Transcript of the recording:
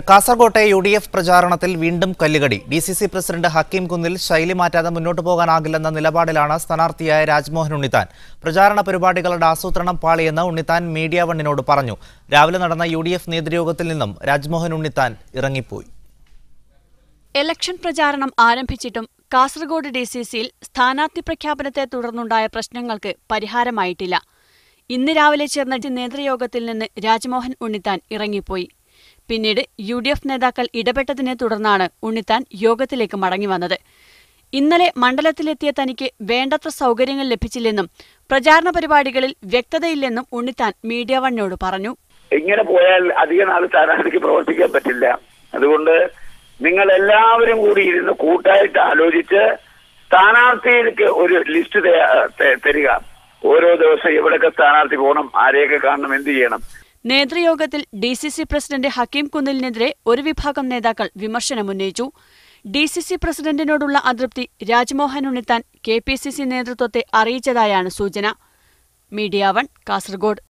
കാസർകോട്ടെ UDF പ്രചാരണത്തിൽ വീണ്ടും കല്ലുകടി. DCC പ്രസിഡന്റ് ഹക്കീം കുന്നിൽ ശൈലി മാറ്റാതെ മുന്നോട്ട് പോകാനാകില്ലെന്ന നിലപാടിലാണ് സ്ഥാനാർത്ഥിയായ രാജ്മോഹൻ ഉണ്ണിത്താൻ. പ്രചാരണ പരിപാടികളുടെ ആസൂത്രണം പാളിയെന്ന് ഉണ്ണിത്താൻ മീഡിയ വണ്ണിനോട് പറഞ്ഞു. രാവിലെ നടന്ന UDF നേതൃയോഗത്തിൽ നിന്നും രാജ്മോഹൻ ഉണ്ണിത്താൻ ഇറങ്ങിപ്പോയി. ഇലക്ഷൻ പ്രചാരണം ആരംഭിച്ചിട്ടും കാസർഗോഡ് DCCയിൽ സ്ഥാനാർത്ഥി പ്രഖ്യാപനത്തെ തുടർന്നുണ്ടായ പ്രശ്നങ്ങൾക്ക് പരിഹാരമായിട്ടില്ല. ഇന്ന് രാവിലെ ചേർന്ന നേതൃയോഗത്തിൽ നിന്ന് രാജ്മോഹൻ ഉണ്ണിത്താൻ ഇറങ്ങിപ്പോയി. പിന്നീട് UDF നേതാക്കൾ ഇടപെട്ടതിനെ തുടർന്നാണ് ഉണ്ണിത്താൻ യോഗത്തിലേക്ക് മടങ്ങിവന്നത്. ഇന്നലെ മണ്ഡലത്തിലെത്തിയ തനിക്ക് വേണ്ടത്ര സൗകര്യങ്ങൾ ലഭിച്ചില്ലെന്നും പ്രചാരണ പരിപാടികളിൽ വ്യക്തതയില്ലെന്നും ഉണ്ണിത്താൻ മീഡിയ വണ്ണിനോട് പറഞ്ഞു. ഇങ്ങനെ പോയാൽ അധിക നാൾ സ്ഥാനാർത്ഥിക്ക് പ്രവർത്തിക്കാൻ പറ്റില്ല. അതുകൊണ്ട് നിങ്ങൾ എല്ലാവരും കൂടി ഇരുന്ന് കൂട്ടായിട്ട് ആലോചിച്ച് സ്ഥാനാർത്ഥിക്ക് ഒരു ലിസ്റ്റ് തരിക. ഓരോ ദിവസം എവിടെയൊക്കെ സ്ഥാനാർത്ഥി പോകണം, ആരെയൊക്കെ കാണണം, എന്ത് ചെയ്യണം. നേതൃയോഗത്തിൽ DCC പ്രസിഡന്റ് ഹക്കീം കുന്നിലിനെതിരെ ഒരു വിഭാഗം നേതാക്കൾ വിമർശനമുന്നയിച്ചു. DCC പ്രസിഡന്റിനോടുള്ള അതൃപ്തി രാജ്മോഹൻ ഉണ്ണിത്താൻ KPCC നേതൃത്വത്തെ അറിയിച്ചതായാണ് സൂചന. Media one, Kasaragod.